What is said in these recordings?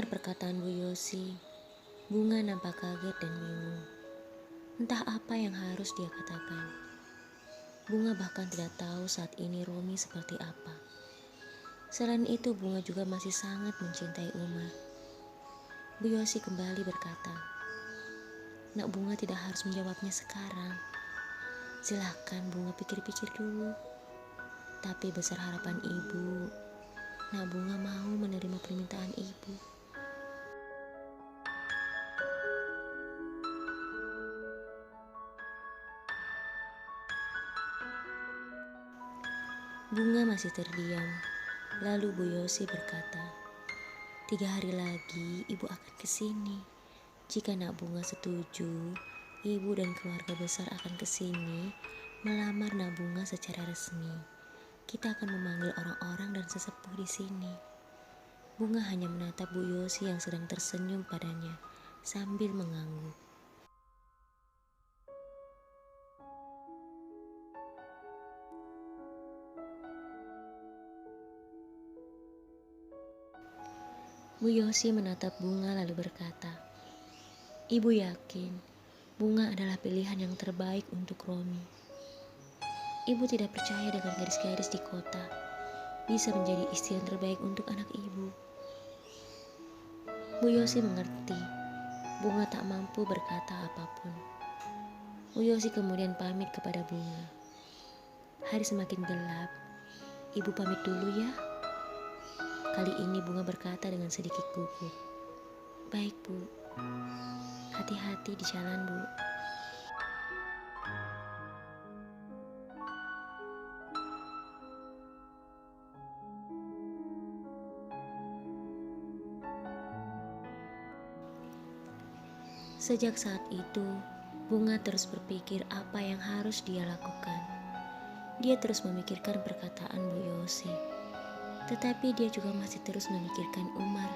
Mendengar perkataan Bu Yosi, Bunga nampak kaget dan bingung. Entah apa yang harus dia katakan. Bunga bahkan tidak tahu saat ini Romi seperti apa. Selain itu, Bunga juga masih sangat mencintai Uma. Bu Yosi kembali berkata, "Nak Bunga tidak harus menjawabnya sekarang. Silahkan Bunga pikir-pikir dulu. Tapi besar harapan ibu, Nak Bunga mau menerima permintaan ibu." Bunga masih terdiam. Lalu Bu Yosi berkata, 3 hari lagi ibu akan kesini. Jika Nak Bunga setuju, ibu dan keluarga besar akan kesini melamar Nak Bunga secara resmi. Kita akan memanggil orang-orang dan sesepuh di sini. Bunga hanya menatap Bu Yosi yang sedang tersenyum padanya sambil mengangguk. Bu Yosi menatap Bunga lalu berkata, "Ibu yakin Bunga adalah pilihan yang terbaik untuk Romi. Ibu tidak percaya dengan gadis-gadis di kota bisa menjadi istri yang terbaik untuk anak ibu." Bu Yosi mengerti Bunga tak mampu berkata apapun. Bu Yosi kemudian pamit kepada Bunga. Hari semakin gelap. Ibu pamit dulu ya. Kali ini Bunga berkata dengan sedikit gugup. Baik Bu. Hati-hati di jalan Bu. Sejak saat itu, Bunga terus berpikir apa yang harus dia lakukan. Dia terus memikirkan perkataan Bu Yosi. Tetapi dia juga masih terus memikirkan Umar.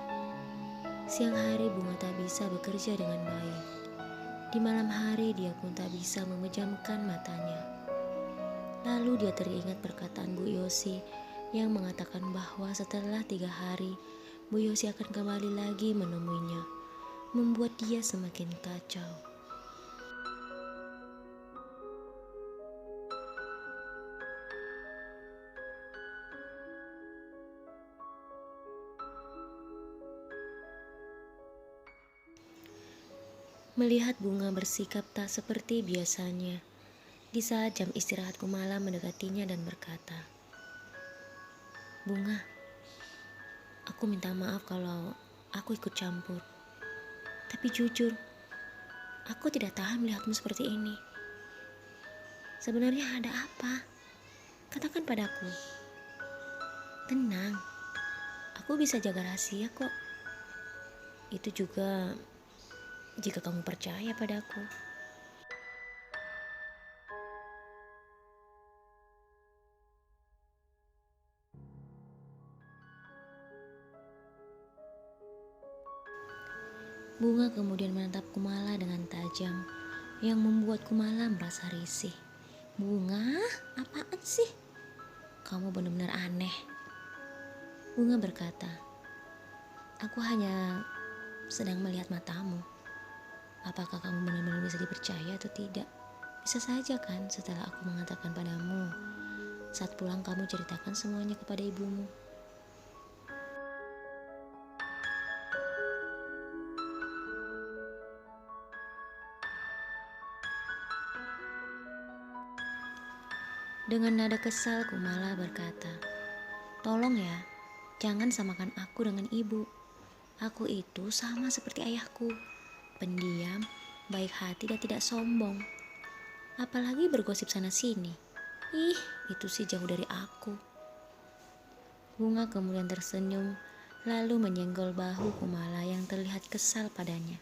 Siang hari Bunga tak bisa bekerja dengan baik. Di malam hari dia pun tak bisa memejamkan matanya. Lalu dia teringat perkataan Bu Yosi yang mengatakan bahwa setelah 3 hari Bu Yosi akan kembali lagi menemuinya, membuat dia semakin kacau. Melihat Bunga bersikap tak seperti biasanya, di saat jam istirahatku malam mendekatinya dan berkata, "Bunga, aku minta maaf kalau aku ikut campur. Tapi jujur, aku tidak tahan melihatmu seperti ini. Sebenarnya ada apa? Katakan padaku." "Tenang, aku bisa jaga rahasia kok. Itu juga jika kamu percaya padaku." Bunga kemudian menatap Kumala dengan tajam, yang membuat Kumala merasa risih. "Bunga, apaan sih? Kamu benar-benar aneh." Bunga berkata, "Aku hanya sedang melihat matamu. Apakah kamu benar-benar bisa dipercaya atau tidak? Bisa saja kan setelah aku mengatakan padamu, saat pulang kamu ceritakan semuanya kepada ibumu." Dengan nada kesal Kumala berkata, "Tolong ya, jangan samakan aku dengan ibu. Aku itu sama seperti ayahku, pendiam, baik hati dan tidak sombong. Apalagi bergosip sana sini. Ih, itu sih jauh dari aku." Bunga kemudian tersenyum, lalu menyenggol bahu Kumala yang terlihat kesal padanya.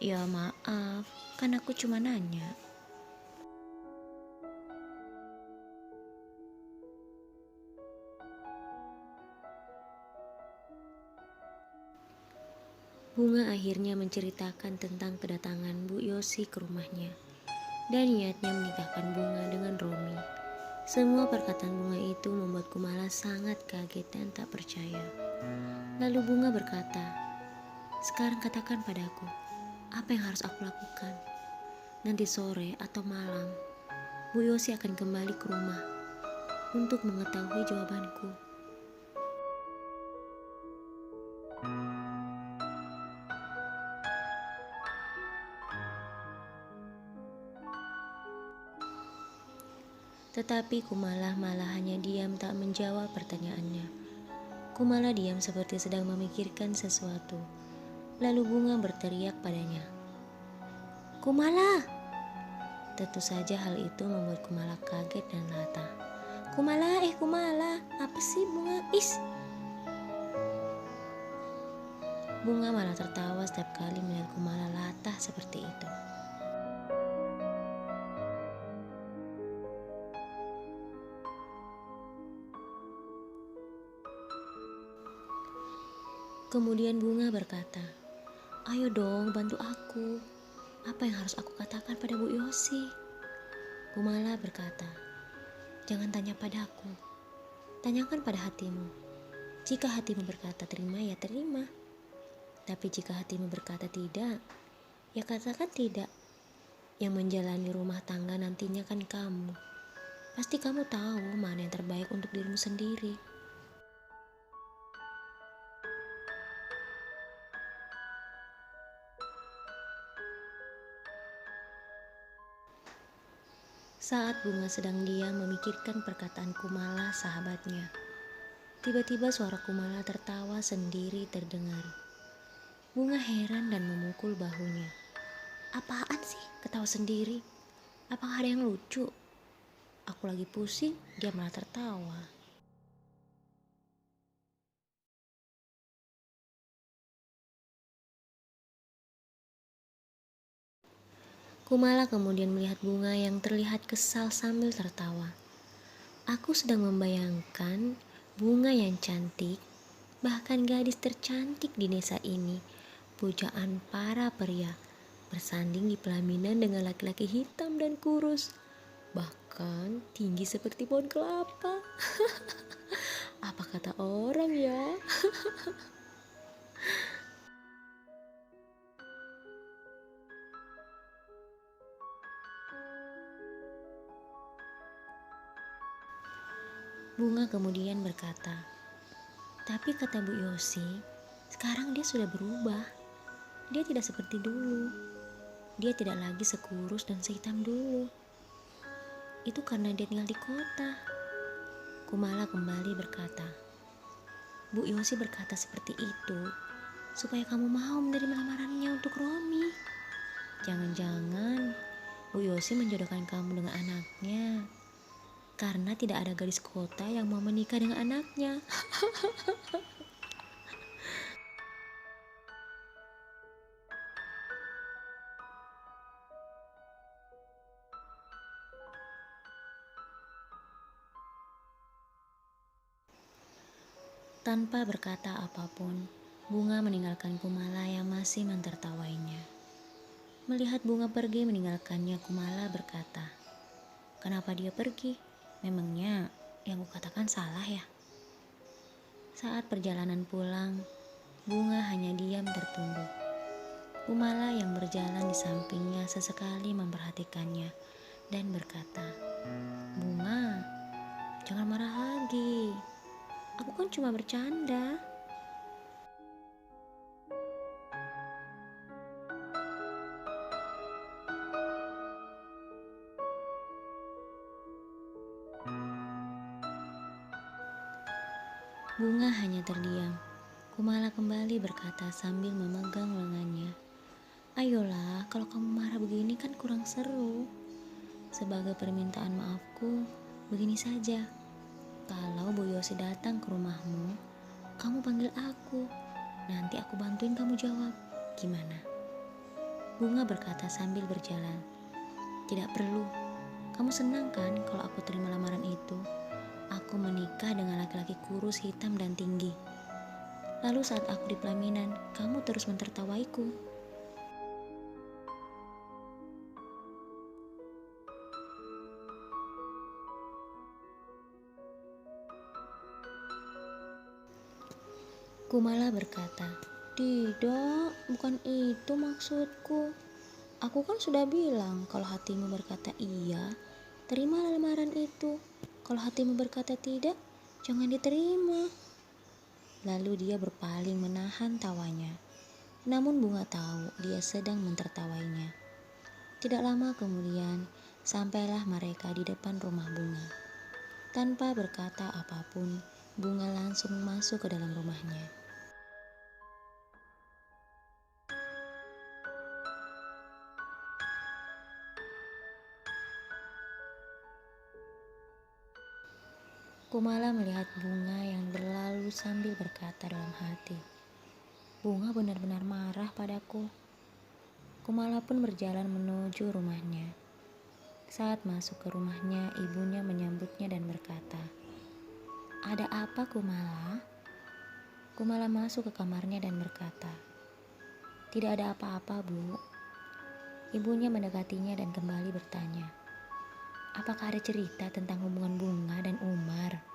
"Ya maaf, kan aku cuma nanya." Bunga akhirnya menceritakan tentang kedatangan Bu Yosi ke rumahnya dan niatnya menikahkan Bunga dengan Romi. Semua perkataan Bunga itu membuat Kumala sangat kaget dan tak percaya. Lalu Bunga berkata, Sekarang katakan padaku, apa yang harus aku lakukan? Nanti sore atau malam, Bu Yosi akan kembali ke rumah untuk mengetahui jawabanku. Tetapi Kumala malah hanya diam tak menjawab pertanyaannya. Kumala diam seperti sedang memikirkan sesuatu. Lalu Bunga berteriak padanya, "Kumala!" Tentu saja hal itu membuat Kumala kaget dan latah. "Kumala, Kumala, apa sih Bunga? Is!" Bunga malah tertawa setiap kali melihat Kumala latah seperti itu. Kemudian Bunga berkata, "Ayo dong, bantu aku. Apa yang harus aku katakan pada Bu Yosi?" Kumala berkata, "Jangan tanya padaku. Tanyakan pada hatimu. Jika hatimu berkata terima, ya terima. Tapi jika hatimu berkata tidak, ya katakan tidak. Yang menjalani rumah tangga nantinya kan kamu. Pasti kamu tahu mana yang terbaik untuk dirimu sendiri." Saat Bunga sedang diam memikirkan perkataan Kumala sahabatnya, tiba-tiba suara Kumala tertawa sendiri terdengar. Bunga heran dan memukul bahunya. "Apaan sih ketawa sendiri? Apakah ada yang lucu? Aku lagi pusing, dia malah tertawa." Kumala kemudian melihat Bunga yang terlihat kesal sambil tertawa. Aku sedang membayangkan Bunga yang cantik, bahkan gadis tercantik di desa ini, pujaan para pria, bersanding di pelaminan dengan laki-laki hitam dan kurus, bahkan tinggi seperti pohon kelapa. Apa kata orang ya? Bunga kemudian berkata, "Tapi kata Bu Yosi, sekarang dia sudah berubah. Dia tidak seperti dulu. Dia tidak lagi sekurus dan sehitam dulu. Itu karena dia tinggal di kota." Kumala kembali berkata, "Bu Yosi berkata seperti itu supaya kamu mau menerima lamarannya untuk Romi. Jangan-jangan Bu Yosi menjodohkan kamu dengan anaknya karena tidak ada gadis kota yang mau menikah dengan anaknya." Tanpa berkata apapun, Bunga meninggalkan Kumala yang masih mentertawainya. Melihat Bunga pergi meninggalkannya, Kumala berkata, "Kenapa dia pergi? Memangnya yang kukatakan salah ya?" Saat perjalanan pulang, Bunga hanya diam tertunduk. Kumala yang berjalan di sampingnya sesekali memperhatikannya dan berkata, "Bunga, jangan marah lagi. Aku kan cuma bercanda." Bunga hanya terdiam. Kumala kembali berkata sambil memegang lengannya, "Ayolah, kalau kamu marah begini kan kurang seru. Sebagai permintaan maafku, begini saja. Kalau Bu Yosi datang ke rumahmu, kamu panggil aku. Nanti aku bantuin kamu jawab. Gimana?" Bunga berkata sambil berjalan, "Tidak perlu. Kamu senang kan kalau aku terima lamaran itu? Aku menikah dengan laki-laki kurus, hitam, dan tinggi. Lalu saat aku di pelaminan, kamu terus mentertawaiku." Kumala berkata, Tidak, bukan itu maksudku. Aku kan sudah bilang kalau hatimu berkata iya, terima lamaran itu. Kalau hatimu berkata tidak, jangan diterima. Lalu dia berpaling menahan tawanya. Namun Bunga tahu dia sedang mentertawainya. Tidak lama kemudian, sampailah mereka di depan rumah Bunga. Tanpa berkata apapun, Bunga langsung masuk ke dalam rumahnya. Kumala melihat Bunga yang berlalu sambil berkata dalam hati, "Bunga benar-benar marah padaku." Kumala pun berjalan menuju rumahnya. Saat masuk ke rumahnya, ibunya menyambutnya dan berkata, "Ada apa, Kumala?" Kumala masuk ke kamarnya dan berkata, "Tidak ada apa-apa, Bu." Ibunya mendekatinya dan kembali bertanya, "Apakah ada cerita tentang hubungan Bunga dan Umar?"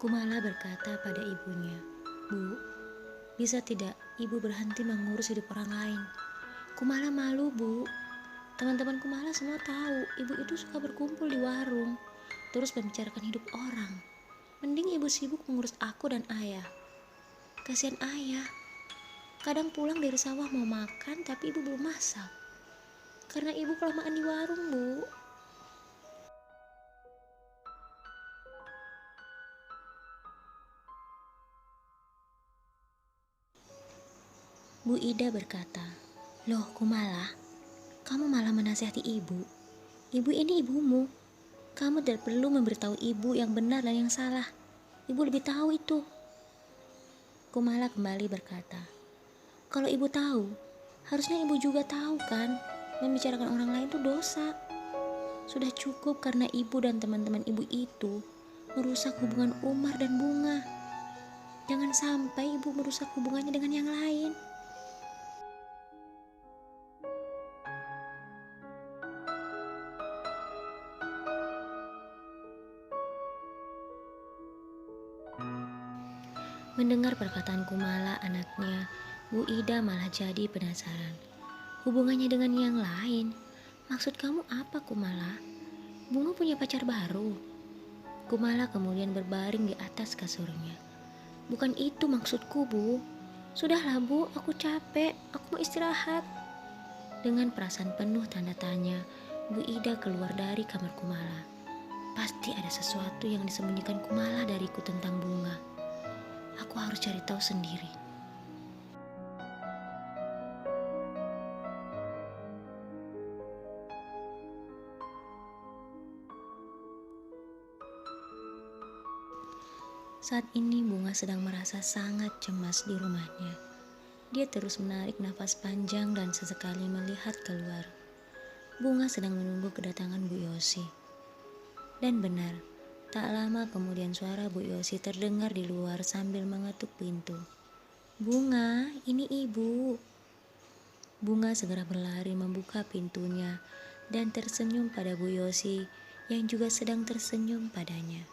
Kumala berkata pada ibunya, "Bu, bisa tidak ibu berhenti mengurus hidup orang lain? Kumala malu, Bu. Teman-teman Kumala semua tahu ibu itu suka berkumpul di warung, terus membicarakan hidup orang. Mending ibu sibuk mengurus aku dan ayah. Kasihan ayah. Kadang pulang dari sawah mau makan tapi ibu belum masak. Karena ibu kelamaan di warung, Bu." Bu Ida berkata, "Loh Kumala, kamu malah menasihati ibu. Ibu ini ibumu. Kamu tidak perlu memberitahu ibu yang benar dan yang salah. Ibu lebih tahu itu." Kumala kembali berkata, "Kalau ibu tahu, harusnya ibu juga tahu kan, membicarakan orang lain itu dosa. Sudah cukup karena ibu dan teman-teman ibu itu merusak hubungan Umar dan Bunga. Jangan sampai ibu merusak hubungannya dengan yang lain." Mendengar perkataan Kumala anaknya, Bu Ida malah jadi penasaran. "Hubungannya dengan yang lain? Maksud kamu apa, Kumala? Bunga punya pacar baru?" Kumala kemudian berbaring di atas kasurnya. "Bukan itu maksudku, Bu. Sudahlah, Bu, aku capek. Aku mau istirahat." Dengan perasaan penuh tanda tanya, Bu Ida keluar dari kamar Kumala. Pasti ada sesuatu yang disembunyikan Kumala dariku tentang Bunga. Aku harus cari tahu sendiri. Saat ini Bunga sedang merasa sangat cemas di rumahnya. Dia terus menarik nafas panjang dan sesekali melihat keluar. Bunga sedang menunggu kedatangan Bu Yosi. Dan benar, tak lama kemudian suara Bu Yosi terdengar di luar sambil mengetuk pintu. "Bunga, ini ibu." Bunga segera berlari membuka pintunya dan tersenyum pada Bu Yosi yang juga sedang tersenyum padanya.